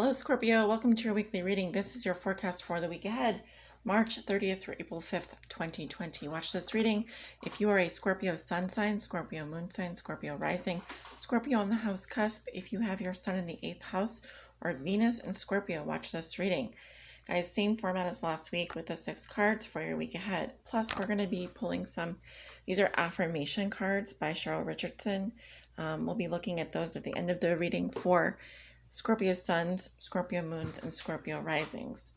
Hello, Scorpio. Welcome to your weekly reading. This is your forecast for the week ahead, March 30th through April 5th, 2020. Watch this reading if you are a Scorpio sun sign, Scorpio moon sign, Scorpio rising, Scorpio on the house cusp. If you have your sun in the 8th house or Venus in Scorpio, watch this reading. Guys, same format as last week with the 6 cards for your week ahead. Plus, we're going to be pulling these are affirmation cards by Cheryl Richardson. We'll be looking at those at the end of the reading for Scorpio suns, Scorpio moons, and Scorpio risings.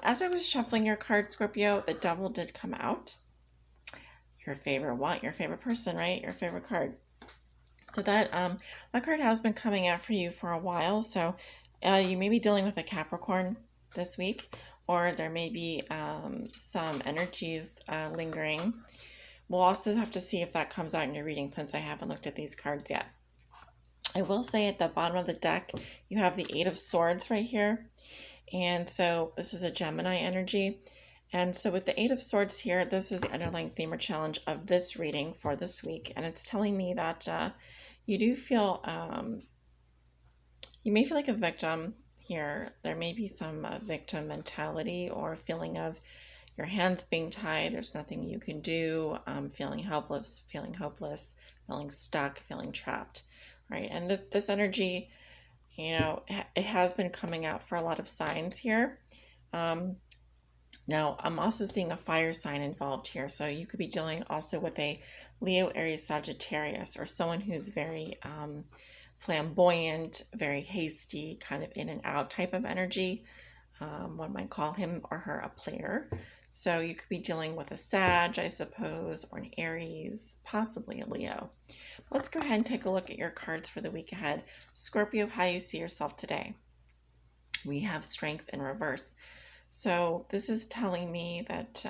As I was shuffling your cards, Scorpio, the Devil did come out. Your favorite one, your favorite person, right? Your favorite card. So that card has been coming out for you for a while. So you may be dealing with a Capricorn this week, or there may be some energies lingering. We'll also have to see if that comes out in your reading since I haven't looked at these cards yet. I will say at the bottom of the deck, you have the 8 of Swords right here. And so this is a Gemini energy. And so with the 8 of Swords here, this is the underlying theme or challenge of this reading for this week. And it's telling me that you do feel, you may feel like a victim here. There may be some victim mentality or feeling of your hands being tied. There's nothing you can do, feeling helpless, feeling hopeless, feeling stuck, feeling trapped. Right, and this energy, you know, it has been coming out for a lot of signs here. Now, I'm also seeing a fire sign involved here, so you could be dealing also with a Leo, Aries, Sagittarius, or someone who's very flamboyant, very hasty, kind of in and out type of energy. One might call him or her a player. So you could be dealing with a Sag, I suppose, or an Aries, possibly a Leo. Let's go ahead and take a look at your cards for the week ahead. Scorpio, how you see yourself today. We have Strength in reverse. So this is telling me that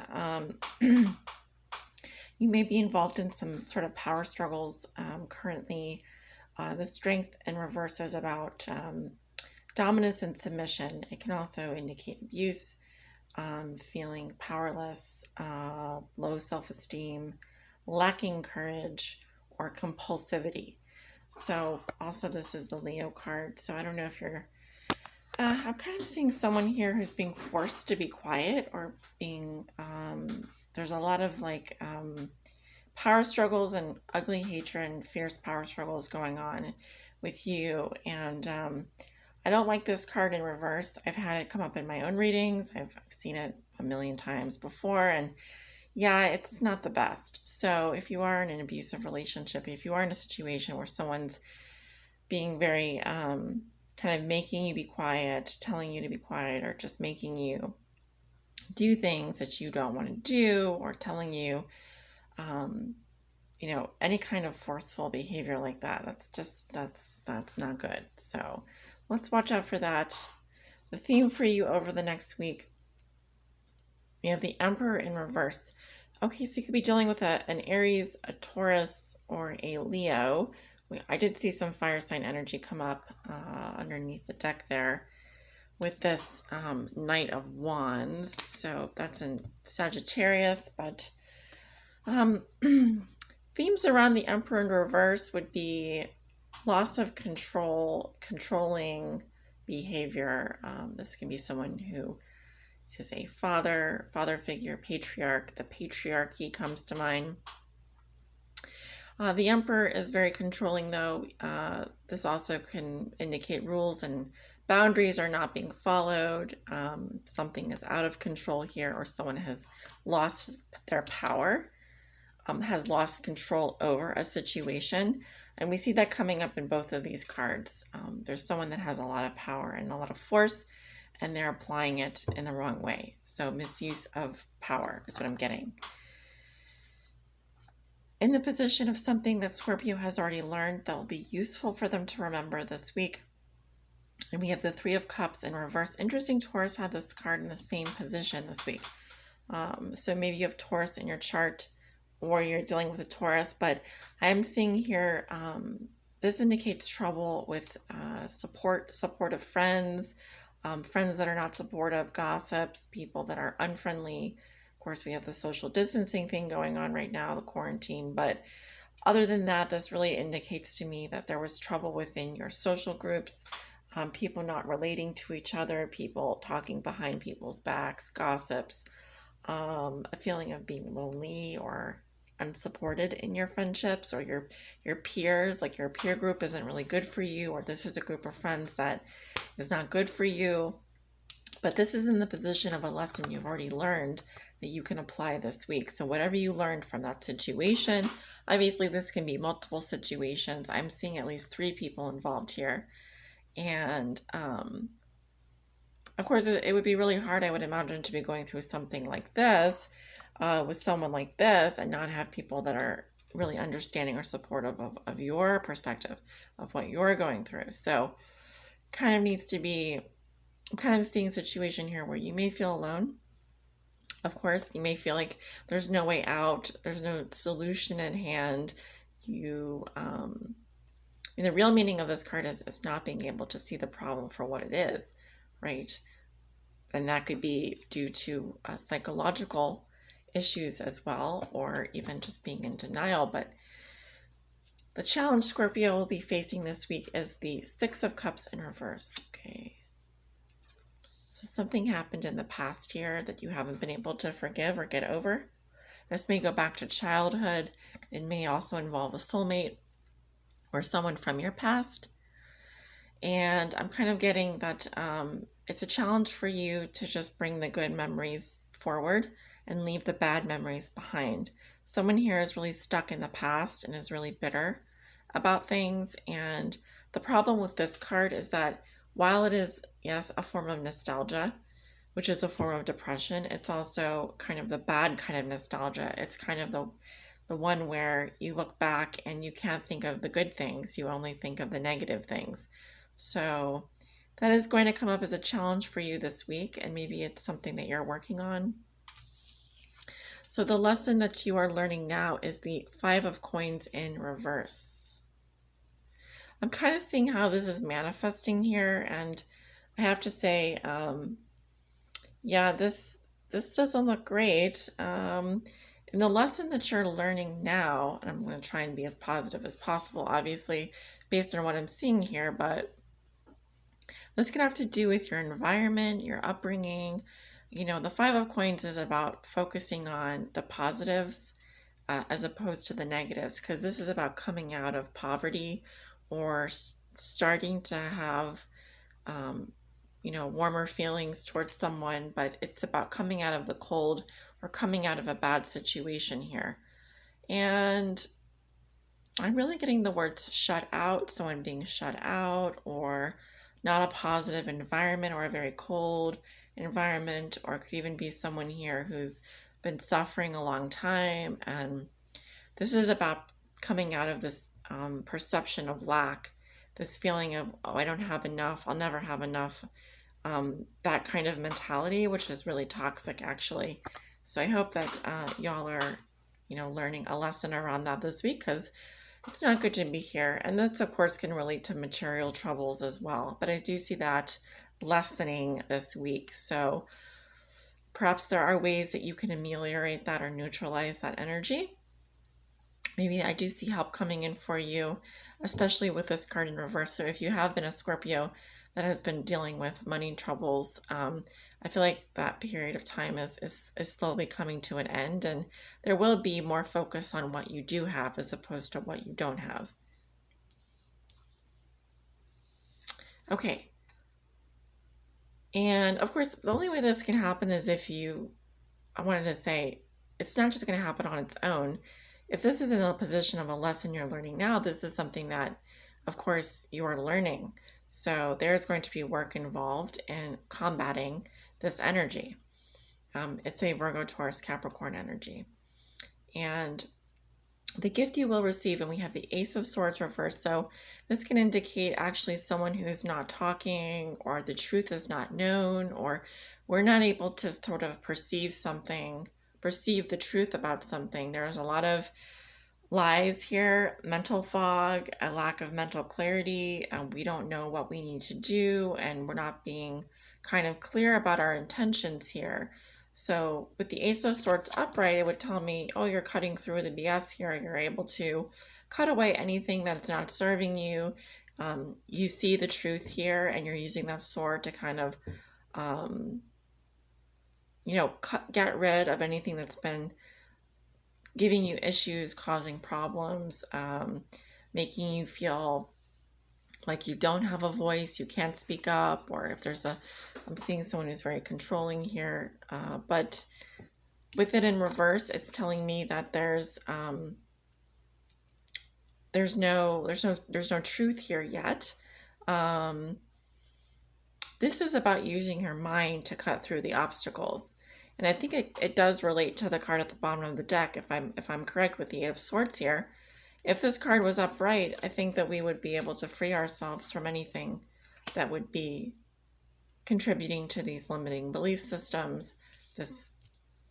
you may be involved in some sort of power struggles currently. The Strength in reverse is about dominance and submission. It can also indicate abuse, feeling powerless, low self-esteem, lacking courage, or compulsivity. So also this is the Leo card. So I don't know if you're, I'm kind of seeing someone here who's being forced to be quiet or being, there's a lot of like power struggles and ugly hatred and fierce power struggles going on with you. And I don't like this card in reverse. I've had it come up in my own readings. I've seen it a million times before, and yeah, it's not the best. So if you are in an abusive relationship, if you are in a situation where someone's being very kind of making you be quiet, telling you to be quiet, or just making you do things that you don't want to do, or telling you, you know, any kind of forceful behavior like that, that's not good. So let's watch out for that. The theme for you over the next week, we have the Emperor in reverse. Okay, so you could be dealing with an Aries, a Taurus, or a Leo. I did see some fire sign energy come up underneath the deck there with this Knight of Wands. So that's in Sagittarius, but themes around the Emperor in reverse would be loss of control, controlling behavior. This can be someone who is a father figure, patriarch. The patriarchy comes to mind. The Emperor is very controlling, though. This also can indicate rules and boundaries are not being followed. Something is out of control here, or someone has lost their power, has lost control over a situation. And we see that coming up in both of these cards. There's someone that has a lot of power and a lot of force, and they're applying it in the wrong way. So misuse of power is what I'm getting. In the position of something that Scorpio has already learned that will be useful for them to remember this week. And we have the 3 of Cups in reverse. Interesting, Taurus had this card in the same position this week. So maybe you have Taurus in your chart, or you're dealing with a Taurus, but I'm seeing here, this indicates trouble with supportive friends, friends that are not supportive, gossips, people that are unfriendly. Of course, we have the social distancing thing going on right now, the quarantine, but other than that, this really indicates to me that there was trouble within your social groups, people not relating to each other, people talking behind people's backs, gossips, a feeling of being lonely or unsupported in your friendships, or your peers, like your peer group isn't really good for you, or this is a group of friends that is not good for you. But this is in the position of a lesson you've already learned that you can apply this week. So whatever you learned from that situation, obviously this can be multiple situations. I'm seeing at least 3 people involved here. And of course, it would be really hard, I would imagine, to be going through something like this with someone like this and not have people that are really understanding or supportive of your perspective of what you're going through. So kind of needs to be, I'm kind of seeing a situation here where you may feel alone. Of course, you may feel like there's no way out, there's no solution at hand. The real meaning of this card is not being able to see the problem for what it is, right? And that could be due to psychological issues as well, or even just being in denial. But the challenge Scorpio will be facing this week is the 6 of Cups in reverse. Okay. So something happened in the past year that you haven't been able to forgive or get over. This may go back to childhood. It may also involve a soulmate or someone from your past. And I'm kind of getting that it's a challenge for you to just bring the good memories forward and leave the bad memories behind. Someone here is really stuck in the past and is really bitter about things. And the problem with this card is that while it is, yes, a form of nostalgia, which is a form of depression, it's also kind of the bad kind of nostalgia. It's kind of the one where you look back and you can't think of the good things. You only think of the negative things. So that is going to come up as a challenge for you this week, and maybe it's something that you're working on. So the lesson that you are learning now is the 5 of Coins in reverse. I'm kind of seeing how this is manifesting here, and I have to say, yeah, this doesn't look great. And the lesson that you're learning now, and I'm going to try and be as positive as possible, obviously, based on what I'm seeing here, but this can have to do with your environment, your upbringing. The 5 of Coins is about focusing on the positives as opposed to the negatives, because this is about coming out of poverty or starting to have, warmer feelings towards someone, but it's about coming out of the cold or coming out of a bad situation here. And I'm really getting the words shut out, someone being shut out, or not a positive environment, or a very cold environment, or it could even be someone here who's been suffering a long time. And this is about coming out of this perception of lack, this feeling of, oh, I don't have enough, I'll never have enough, that kind of mentality, which is really toxic, actually. So I hope that y'all are, learning a lesson around that this week, because it's not good to be here. And this, of course, can relate to material troubles as well. But I do see that lessening this week. So perhaps there are ways that you can ameliorate that or neutralize that energy. Maybe I do see help coming in for you, especially with this card in reverse. So if you have been a Scorpio that has been dealing with money troubles, I feel like that period of time is slowly coming to an end, and there will be more focus on what you do have as opposed to what you don't have. Okay. And of course, the only way this can happen is if I wanted to say, it's not just going to happen on its own. If this is in a position of a lesson you're learning now, this is something that, of course, you're learning. So there's going to be work involved in combating this energy. It's a Virgo, Taurus, Capricorn energy. And the gift you will receive, and we have the Ace of Swords reversed. So this can indicate actually someone who is not talking, or the truth is not known, or we're not able to sort of perceive the truth about something. There's a lot of lies here, mental fog, a lack of mental clarity, and we don't know what we need to do, and we're not being kind of clear about our intentions here. So with the Ace of Swords upright, it would tell me, oh, you're cutting through the BS here. You're able to cut away anything that's not serving you. You see the truth here, and you're using that sword to kind of, you know, get rid of anything that's been giving you issues, causing problems, making you feel like you don't have a voice, you can't speak up, or if there's I'm seeing someone who's very controlling here, but with it in reverse, it's telling me that there's no truth here yet. This is about using your mind to cut through the obstacles. And I think it does relate to the card at the bottom of the deck, if I'm correct with the Eight of Swords here. If this card was upright, I think that we would be able to free ourselves from anything that would be contributing to these limiting belief systems, this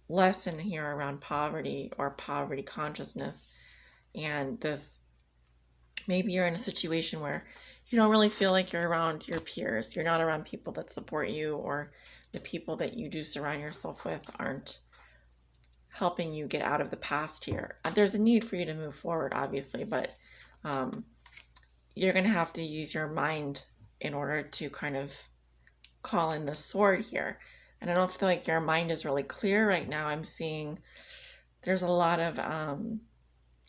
lesson here around poverty or poverty consciousness, and this, maybe you're in a situation where you don't really feel like you're around your peers. You're not around people that support you, or the people that you do surround yourself with aren't helping you get out of the past here. There's a need for you to move forward, obviously, but you're going to have to use your mind in order to kind of call in the sword here. And I don't feel like your mind is really clear right now. I'm seeing there's a lot of I'm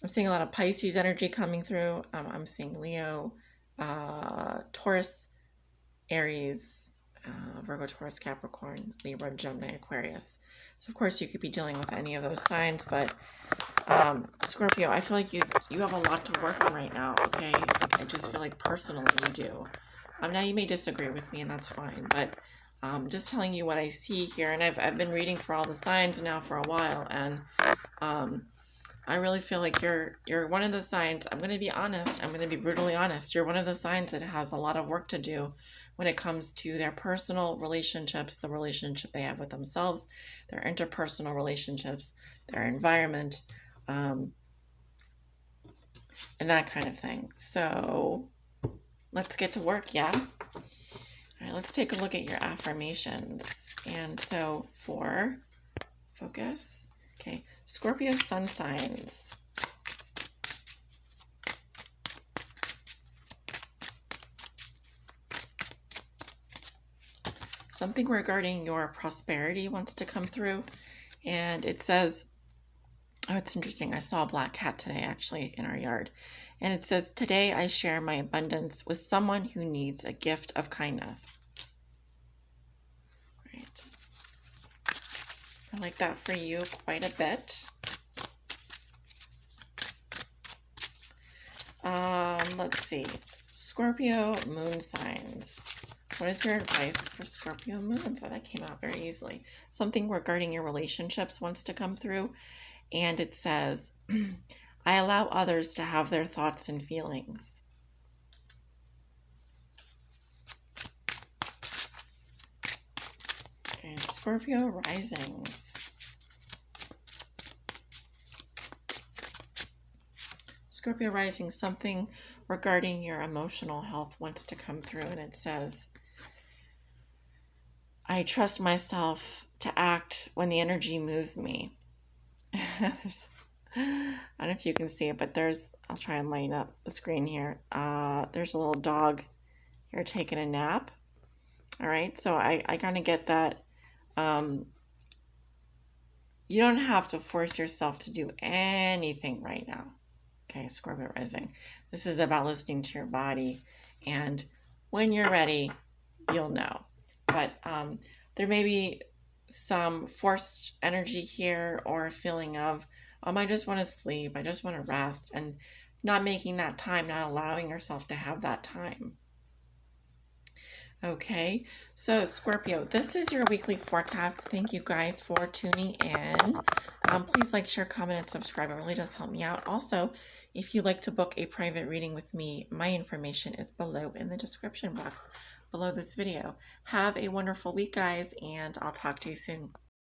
seeing a lot of Pisces energy coming through. I'm seeing Leo, Taurus, Aries, Virgo, Taurus, Capricorn, Libra, Gemini, Aquarius. So of course you could be dealing with any of those signs, but Scorpio, I feel like you have a lot to work on right now. Okay, like, I just feel like personally you do. Now you may disagree with me, and that's fine, but just telling you what I see here. And I've been reading for all the signs now for a while, and I really feel like you're one of the signs. I'm going to be honest. I'm going to be brutally honest. You're one of the signs that has a lot of work to do when it comes to their personal relationships, the relationship they have with themselves, their interpersonal relationships, their environment, and that kind of thing. So let's get to work, yeah? All right, let's take a look at your affirmations. And so for focus, okay, Scorpio sun signs. Something regarding your prosperity wants to come through. And it says, oh, it's interesting. I saw a black cat today, actually, in our yard. And it says, today I share my abundance with someone who needs a gift of kindness. Right. I like that for you quite a bit. Let's see. Scorpio moon signs. What is your advice for Scorpio moon? So that came out very easily. Something regarding your relationships wants to come through. And it says, I allow others to have their thoughts and feelings. Okay, Scorpio risings. Scorpio rising, something regarding your emotional health wants to come through. And it says, I trust myself to act when the energy moves me. I don't know if you can see it, but I'll try and line up the screen here. There's a little dog here taking a nap. All right, so I kind of get that. You don't have to force yourself to do anything right now. Okay, Scorpio rising. This is about listening to your body, and when you're ready, you'll know. But there may be some forced energy here, or a feeling of, I just want to sleep, I just want to rest, and not making that time, not allowing yourself to have that time. Okay, so Scorpio, this is your weekly forecast. Thank you guys for tuning in. Please like, share, comment, and subscribe. It really does help me out. Also, if you'd like to book a private reading with me, my information is below in the description box below this video. Have a wonderful week, guys, and I'll talk to you soon.